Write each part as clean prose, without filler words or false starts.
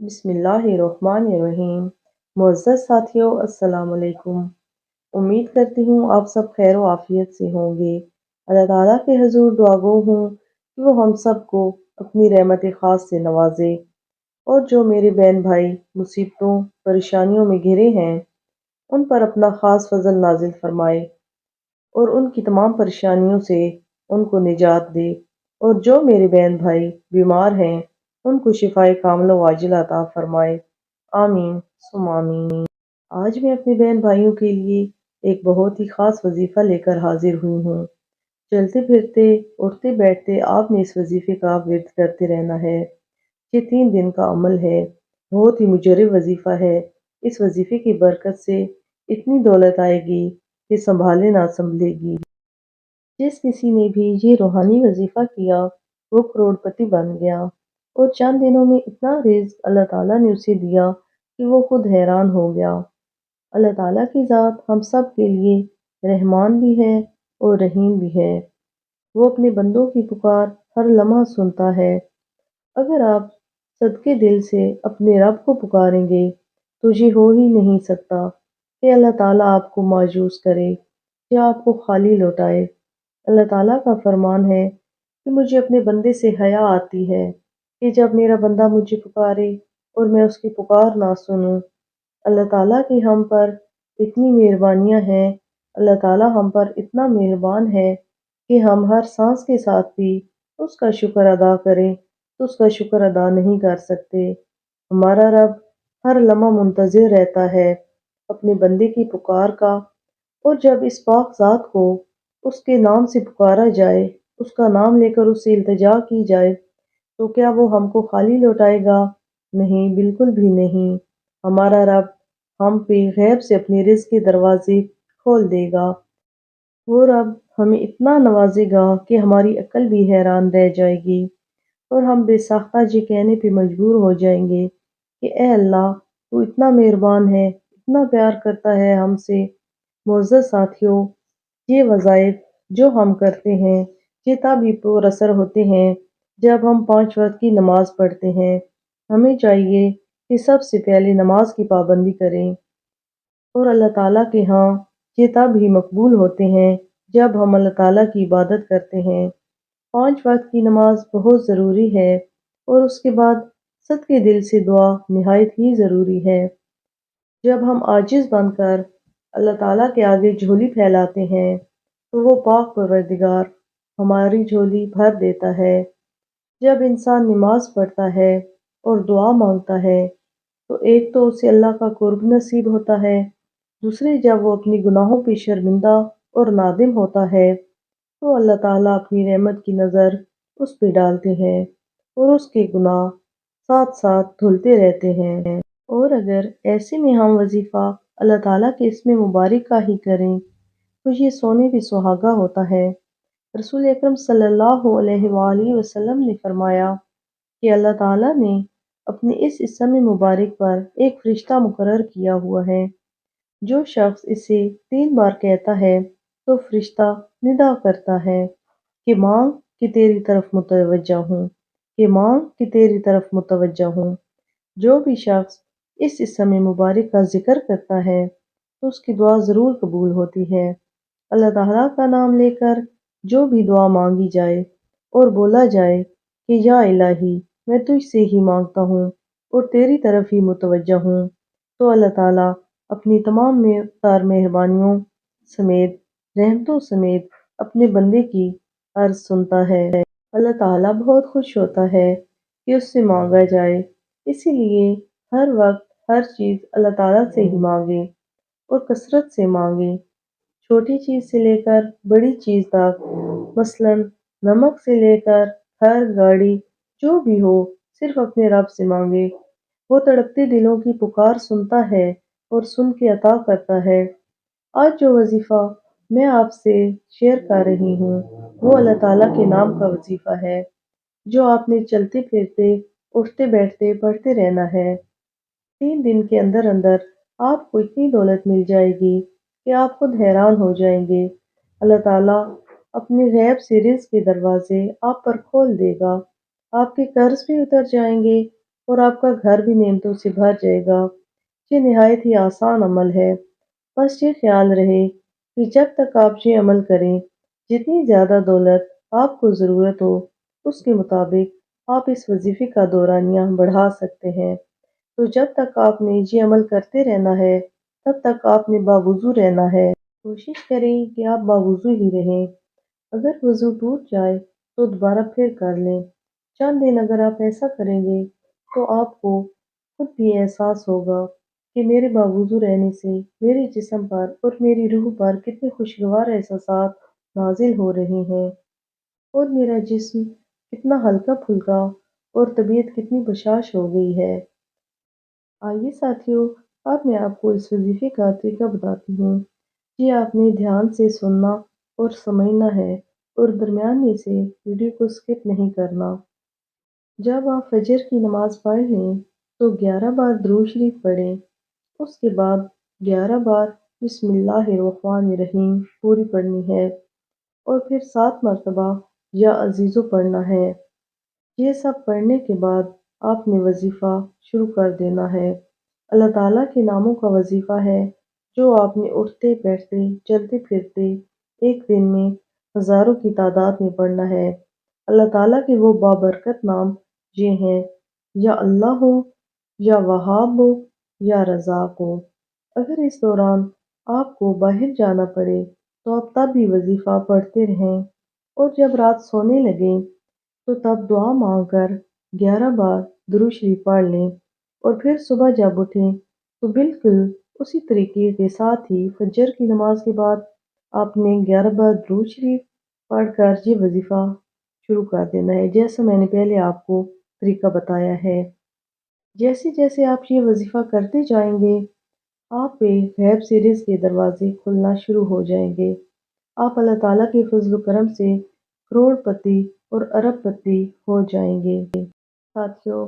بسم اللہ الرحمن الرحیم۔ معزز ساتھیوں، السلام علیکم۔ امید کرتی ہوں آپ سب خیر و عافیت سے ہوں گے۔ اللہ تعالیٰ کے حضور دعا گو ہوں کہ وہ ہم سب کو اپنی رحمت خاص سے نوازے، اور جو میرے بہن بھائی مصیبتوں پریشانیوں میں گھرے ہیں ان پر اپنا خاص فضل نازل فرمائے اور ان کی تمام پریشانیوں سے ان کو نجات دے، اور جو میرے بہن بھائی بیمار ہیں ان کو شفائے کاملہ و عاجلہ عطا فرمائے، آمین ثم آمین۔ آج میں اپنے بہن بھائیوں کے لیے ایک بہت ہی خاص وظیفہ لے کر حاضر ہوئی ہوں۔ چلتے پھرتے اٹھتے بیٹھتے آپ نے اس وظیفے کا ورد کرتے رہنا ہے۔ یہ 3 دن کا عمل ہے، بہت ہی مجرب وظیفہ ہے۔ اس وظیفے کی برکت سے اتنی دولت آئے گی کہ سنبھالے نہ سنبھلے گی۔ جس کسی نے بھی یہ روحانی وظیفہ کیا وہ کروڑ پتی بن گیا، اور چند دنوں میں اتنا رزق اللہ تعالیٰ نے اسے دیا کہ وہ خود حیران ہو گیا۔ اللہ تعالیٰ کی ذات ہم سب کے لیے رحمان بھی ہے اور رحیم بھی ہے۔ وہ اپنے بندوں کی پکار ہر لمحہ سنتا ہے۔ اگر آپ صدقے دل سے اپنے رب کو پکاریں گے تو یہ ہو ہی نہیں سکتا کہ اللہ تعالیٰ آپ کو مایوس کرے یا آپ کو خالی لوٹائے۔ اللہ تعالیٰ کا فرمان ہے کہ مجھے اپنے بندے سے حیا آتی ہے کہ جب میرا بندہ مجھے پکارے اور میں اس کی پکار نہ سنوں۔ اللہ تعالیٰ کی ہم پر اتنی مہربانیاں ہیں، اللہ تعالیٰ ہم پر اتنا مہربان ہے کہ ہم ہر سانس کے ساتھ بھی اس کا شکر ادا کریں تو اس کا شکر ادا نہیں کر سکتے۔ ہمارا رب ہر لمحہ منتظر رہتا ہے اپنے بندے کی پکار کا، اور جب اس پاک ذات کو اس کے نام سے پکارا جائے، اس کا نام لے کر اس سے التجا کی جائے، تو کیا وہ ہم کو خالی لوٹائے گا؟ نہیں، بالکل بھی نہیں۔ ہمارا رب ہم پہ غیب سے اپنے رزق کے دروازے کھول دے گا۔ وہ رب ہمیں اتنا نوازے گا کہ ہماری عقل بھی حیران رہ جائے گی، اور ہم بے ساختہ یہ کہنے پہ مجبور ہو جائیں گے کہ اے اللہ، تو اتنا مہربان ہے، اتنا پیار کرتا ہے ہم سے۔ معزز ساتھیوں، یہ وظائف جو ہم کرتے ہیں یہ تب ہی پر اثر ہوتے ہیں جب ہم 5 وقت کی نماز پڑھتے ہیں۔ ہمیں چاہیے کہ سب سے پہلے نماز کی پابندی کریں، اور اللہ تعالیٰ کے ہاں یہ تب ہی مقبول ہوتے ہیں جب ہم اللہ تعالیٰ کی عبادت کرتے ہیں۔ 5 وقت کی نماز بہت ضروری ہے، اور اس کے بعد صدقے دل سے دعا نہایت ہی ضروری ہے۔ جب ہم عاجز بن کر اللہ تعالیٰ کے آگے جھولی پھیلاتے ہیں تو وہ پاک پروردگار ہماری جھولی بھر دیتا ہے۔ جب انسان نماز پڑھتا ہے اور دعا مانگتا ہے تو ایک تو اسے اللہ کا قرب نصیب ہوتا ہے، دوسرے جب وہ اپنی گناہوں پہ شرمندہ اور نادم ہوتا ہے تو اللہ تعالیٰ اپنی رحمت کی نظر اس پہ ڈالتے ہیں، اور اس کے گناہ ساتھ ساتھ دھلتے رہتے ہیں۔ اور اگر ایسے میں ہم وظیفہ اللہ تعالیٰ کے اسم مبارک کا ہی کریں تو یہ سونے پہ سہاگا ہوتا ہے۔ رسول اکرم صلی اللہ علیہ وآلہ وسلم نے فرمایا کہ اللہ تعالیٰ نے اپنے اس اسم مبارک پر ایک فرشتہ مقرر کیا ہوا ہے، جو شخص اسے 3 بار کہتا ہے تو فرشتہ ندا کرتا ہے کہ مانگ کہ تیری طرف متوجہ ہوں، کہ مانگ کہ تیری طرف متوجہ ہوں۔ جو بھی شخص اس اسم مبارک کا ذکر کرتا ہے تو اس کی دعا ضرور قبول ہوتی ہے۔ اللہ تعالیٰ کا نام لے کر جو بھی دعا مانگی جائے اور بولا جائے کہ یا الہی میں تجھ سے ہی مانگتا ہوں اور تیری طرف ہی متوجہ ہوں، تو اللہ تعالیٰ اپنی تمام مہربانیوں سمیت، رحمتوں سمیت اپنے بندے کی عرض سنتا ہے۔ اللہ تعالیٰ بہت خوش ہوتا ہے کہ اس سے مانگا جائے، اسی لیے ہر وقت ہر چیز اللہ تعالیٰ سے ہی مانگے اور کثرت سے مانگے۔ چھوٹی چیز سے لے کر بڑی چیز تک، مثلاً نمک سے لے کر گھر گاڑی جو بھی ہو، صرف اپنے رب سے مانگے۔ وہ تڑپتے دلوں کی پکار سنتا ہے اور سن کے عطا کرتا ہے۔ آج جو وظیفہ میں آپ سے شیئر کر رہی ہوں وہ اللہ تعالیٰ کے نام کا وظیفہ ہے، جو آپ نے چلتے پھرتے اٹھتے بیٹھتے پڑھتے رہنا ہے۔ 3 دن کے اندر اندر آپ کو اتنی دولت مل جائے گی کہ آپ خود حیران ہو جائیں گے۔ اللہ تعالیٰ اپنے غیب سے رزق کے دروازے آپ پر کھول دے گا، آپ کے قرض بھی اتر جائیں گے، اور آپ کا گھر بھی نعمتوں سے بھر جائے گا۔ یہ نہایت ہی آسان عمل ہے۔ بس یہ خیال رہے کہ جب تک آپ یہ عمل کریں، جتنی زیادہ دولت آپ کو ضرورت ہو، اس کے مطابق آپ اس وظیفے کا دورانیہ بڑھا سکتے ہیں۔ تو جب تک آپ نے یہ عمل کرتے رہنا ہے، تب تک آپ نے باوضو رہنا ہے۔ کوشش کریں کہ آپ باوضو ہی رہیں۔ اگر وضو ٹوٹ جائے تو دوبارہ پھر کر لیں۔ چند دن اگر آپ ایسا کریں گے تو آپ کو خود بھی احساس ہوگا کہ میرے باوضو رہنے سے میرے جسم پر اور میری روح پر کتنے خوشگوار احساسات نازل ہو رہے ہیں، اور میرا جسم کتنا ہلکا پھلکا اور طبیعت کتنی بشاش ہو گئی ہے۔ آئیے ساتھیوں، اب میں آپ کو اس وظیفے کا طریقہ بتاتی ہوں۔ یہ آپ نے دھیان سے سننا اور سمجھنا ہے، اور درمیان میں سے ویڈیو کو سکپ نہیں کرنا۔ جب آپ فجر کی نماز پڑھ لیں تو 11 بار درود شریف پڑھیں۔ اس کے بعد 11 بار بسم اللہ الرحمن الرحیم پوری پڑھنی ہے، اور پھر 7 مرتبہ یا عزیزو پڑھنا ہے۔ یہ سب پڑھنے کے بعد آپ نے وظیفہ شروع کر دینا ہے۔ اللہ تعالیٰ کے ناموں کا وظیفہ ہے جو آپ نے اٹھتے بیٹھتے چلتے پھرتے ایک دن میں ہزاروں کی تعداد میں پڑھنا ہے۔ اللہ تعالیٰ کے وہ بابرکت نام یہ ہیں: یا اللہ ہو، یا وہاب ہو، یا رزاق ہو۔ اگر اس دوران آپ کو باہر جانا پڑے تو آپ تب بھی وظیفہ پڑھتے رہیں، اور جب رات سونے لگیں تو تب دعا مانگ کر 11 بار درود شریف پڑھ لیں، اور پھر صبح جب اٹھیں تو بالکل اسی طریقے کے ساتھ ہی فجر کی نماز کے بعد آپ نے 11 بار درود شریف پڑھ کر یہ وظیفہ شروع کر دینا ہے، جیسا میں نے پہلے آپ کو طریقہ بتایا ہے۔ جیسے جیسے آپ یہ وظیفہ کرتے جائیں گے، آپ پہ غیب سے رزق کے دروازے کھلنا شروع ہو جائیں گے۔ آپ اللہ تعالیٰ کے فضل و کرم سے کروڑ پتی اور ارب پتی ہو جائیں گے۔ ساتھیوں،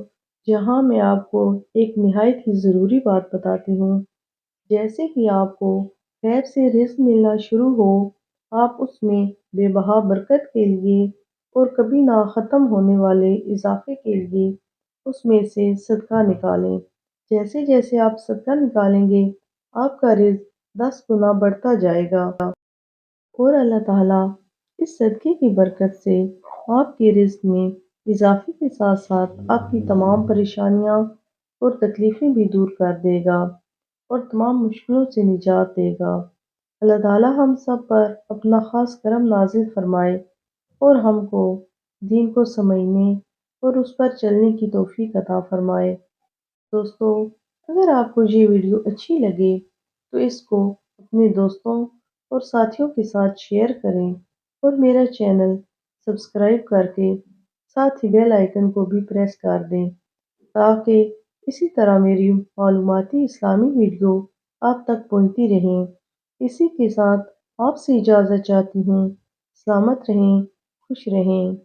جہاں میں آپ کو ایک نہایت ہی ضروری بات بتاتی ہوں، جیسے کہ آپ کو غیب سے رزق ملنا شروع ہو، آپ اس میں بے بہا برکت کے لیے اور کبھی نہ ختم ہونے والے اضافے کے لیے اس میں سے صدقہ نکالیں۔ جیسے جیسے آپ صدقہ نکالیں گے، آپ کا رزق 10 گنا بڑھتا جائے گا، اور اللہ تعالیٰ اس صدقے کی برکت سے آپ کے رزق میں اضافے کے ساتھ ساتھ آپ کی تمام پریشانیاں اور تکلیفیں بھی دور کر دے گا، اور تمام مشکلوں سے نجات دے گا۔ اللہ تعالیٰ ہم سب پر اپنا خاص کرم نازل فرمائے، اور ہم کو دین کو سمجھنے اور اس پر چلنے کی توفیق عطا فرمائے۔ دوستو، اگر آپ کو یہ ویڈیو اچھی لگے تو اس کو اپنے دوستوں اور ساتھیوں کے ساتھ شیئر کریں، اور میرا چینل سبسکرائب کر کے ساتھ ہی بیل آئیکن کو بھی پریس کر دیں، تاکہ اسی طرح میری معلوماتی اسلامی ویڈیو آپ تک پہنچتی رہیں۔ اسی کے ساتھ آپ سے اجازت چاہتی ہوں۔ سلامت رہیں، خوش رہیں۔